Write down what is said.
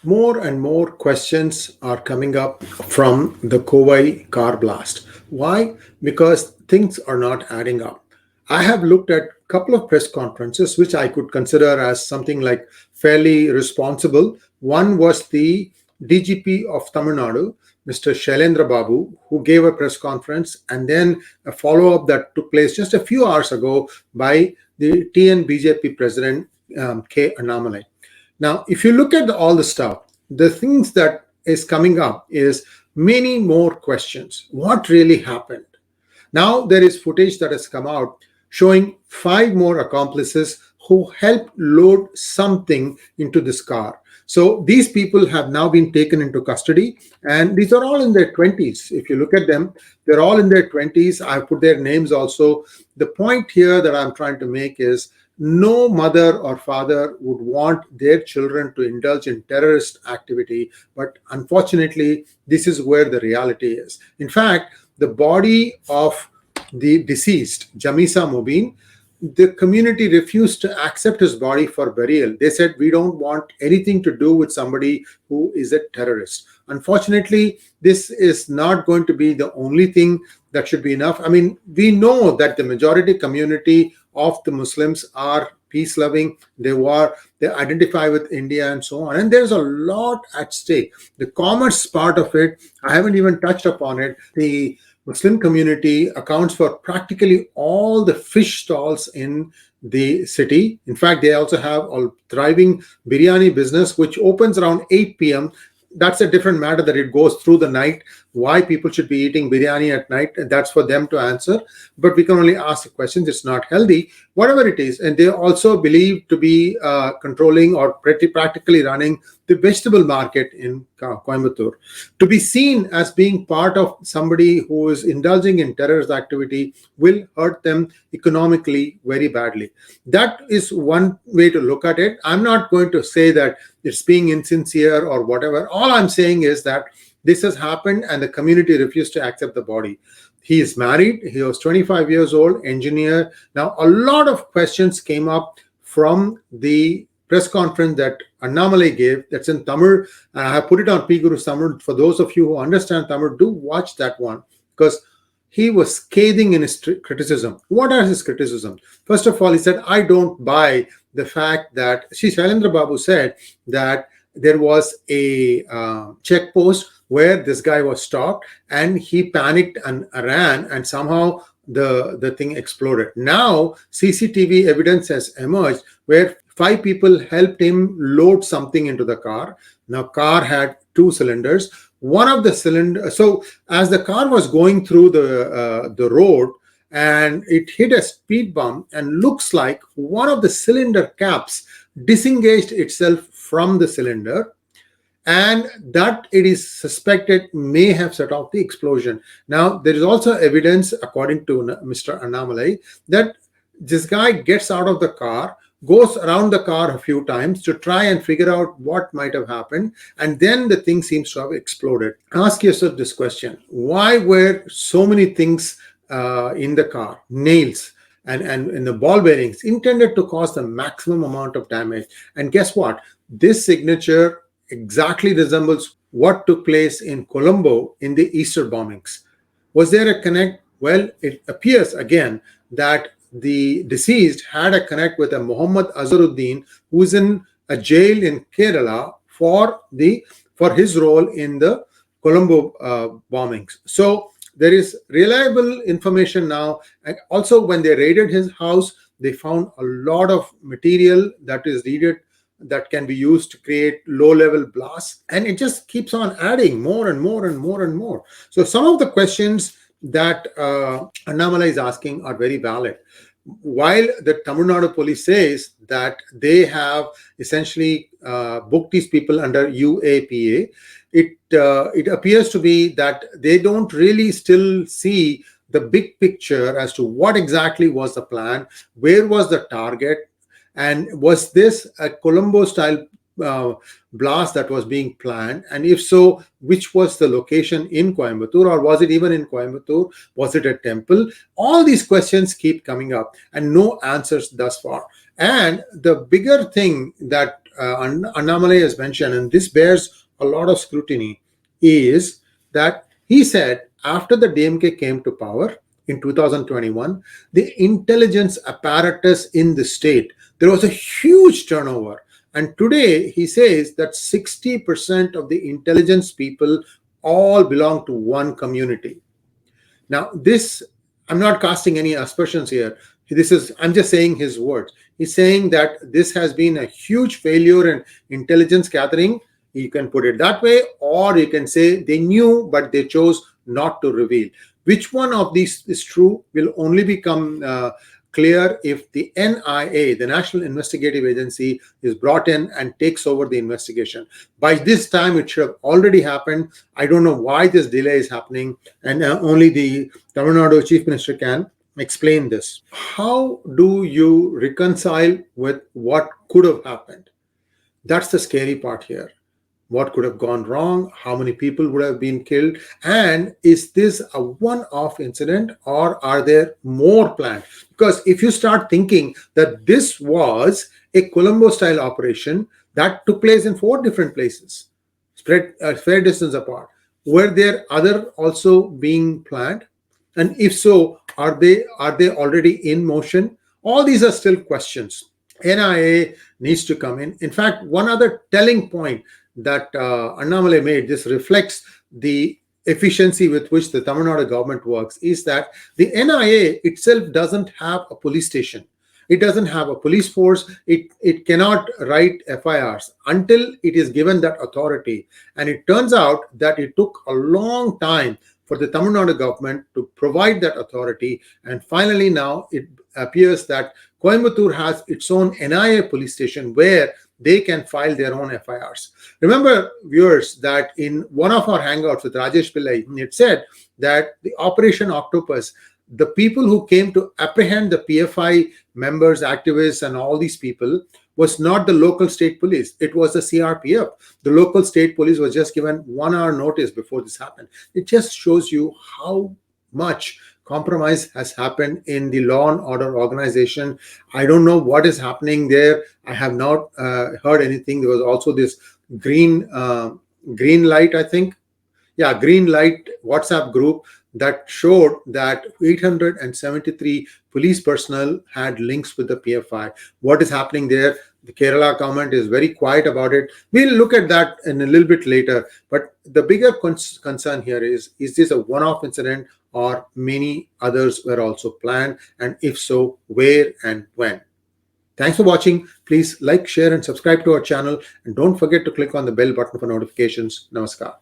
More and more questions are coming up from the Kovai car blast. Why? Because things are not adding up. I have looked at a couple of press conferences which I could consider as something like fairly responsible. One was the DGP of Tamil Nadu, Mr. Shailendra Babu, who gave a press conference, and then a follow up that took place just a few hours ago by the TN BJP president, K. Annamalai. Now, if you look at all the stuff, the things that is coming up is many more questions. What really happened? Now there is footage that has come out showing 5 more accomplices who helped load something into this car. So these people have now been taken into custody, and these are all in their 20s. If you look at them, they're all in their 20s. I put their names also. The point here that I'm trying to make is no mother or father would want their children to indulge in terrorist activity, but unfortunately, this is where the reality is. In fact, the body of the deceased, Jamisa Mobeen, the community refused to accept his body for burial. They said, we don't want anything to do with somebody who is a terrorist. Unfortunately, this is not going to be the only thing that should be enough. I mean, we know that the majority community of the Muslims are peace loving, they identify with India and so on, and there's a lot at stake. The commerce part of it, I haven't even touched upon it. The Muslim community accounts for practically all the fish stalls in the city. In fact, they also have a thriving biryani business, which opens around 8 p.m. That's a different matter that it goes through the night. Why people should be eating biryani at night, that's for them to answer. But we can only ask the questions. It's not healthy, whatever it is. And they also believe to be controlling or pretty practically running the vegetable market in Coimbatore. To be seen as being part of somebody who is indulging in terrorist activity will hurt them economically very badly. That is one way to look at it. I'm not going to say that it's being insincere or whatever. All I'm saying is that this has happened and the community refused to accept the body. He is married. He was 25 years old, engineer. Now, a lot of questions came up from the press conference that Annamalai gave. That's in Tamil. And I have put it on PGurus Tamil. For those of you who understand Tamil, do watch that one, because he was scathing in his criticism. What are his criticism? First of all, he said, I don't buy the fact that, Shailendra Babu said that there was a check post where this guy was stopped and he panicked and ran, and somehow the thing exploded. Now, CCTV evidence has emerged where 5 people helped him load something into the car. Now, car had 2 cylinders. One of the cylinders, so as the car was going through the road, and it hit a speed bump, and looks like one of the cylinder caps disengaged itself from the cylinder, and that it is suspected may have set off the explosion. Now, there is also evidence, according to Mr. Annamalai, that this guy gets out of the car, goes around the car a few times to try and figure out what might have happened, and then the thing seems to have exploded. Ask yourself this question: why were so many things in the car, nails and the ball bearings, intended to cause the maximum amount of damage? And guess what? This signature exactly resembles what took place in Colombo in the Easter bombings. Was there a connect? Well, it appears again that the deceased had a connect with a Muhammad Azharuddin, who is in a jail in Kerala for his role in the Colombo bombings. So there is reliable information now. And also, when they raided his house, they found a lot of material that is needed, that can be used to create low-level blasts, and it just keeps on adding more and more and more and more. So some of the questions that Annamalai is asking are very valid. While the Tamil Nadu police says that they have essentially booked these people under UAPA, it appears to be that they don't really still see the big picture as to what exactly was the plan, where was the target, and was this a Colombo-style blast that was being planned? And if so, which was the location in Coimbatore, or was it even in Coimbatore? Was it a temple? All these questions keep coming up and no answers thus far. And the bigger thing that Annamalai has mentioned, and this bears a lot of scrutiny, is that he said after the DMK came to power in 2021, the intelligence apparatus in the state, there was a huge turnover. And today he says that 60% of the intelligence people all belong to one community. Now, this, I'm not casting any aspersions here. I'm just saying his words. He's saying that this has been a huge failure in intelligence gathering. You can put it that way, or you can say they knew, but they chose not to reveal. Which one of these is true will only become clear if the NIA, the National Investigative Agency, is brought in and takes over the investigation. By this time, it should have already happened. I don't know why this delay is happening, and only the Tamil Nadu Chief Minister can explain this. How do you reconcile with what could have happened? That's the scary part here. What could have gone wrong? How many people would have been killed? And is this a one-off incident, or are there more planned? Because if you start thinking that this was a Colombo-style operation that took place in 4 different places, spread a fair distance apart, were there other also being planned? And if so, are they already in motion? All these are still questions. NIA needs to come in. In fact, one other telling point that Annamalai made, this reflects the efficiency with which the Tamil Nadu government works, is that the NIA itself doesn't have a police station. It doesn't have a police force. It cannot write FIRs until it is given that authority. And it turns out that it took a long time for the Tamil Nadu government to provide that authority. And finally now it appears that Coimbatore has its own NIA police station where they can file their own FIRs. Remember, viewers, that in one of our hangouts with Rajesh Pillai, it said that the Operation Octopus, the people who came to apprehend the PFI members, activists, and all these people was not the local state police. It was the CRPF. The local state police was just given 1 hour notice before this happened. It just shows you how much compromise has happened in the law and order organization. I don't know what is happening there. I have not heard anything. There was also this green light, I think. Yeah, green light WhatsApp group that showed that 873 police personnel had links with the PFI. What is happening there? The Kerala government is very quiet about it. We'll look at that in a little bit later. But the bigger concern here is this a one-off incident, or many others were also planned? And if so, where and when? Thanks for watching. Please like, share, and subscribe to our channel. And don't forget to click on the bell button for notifications. Namaskar.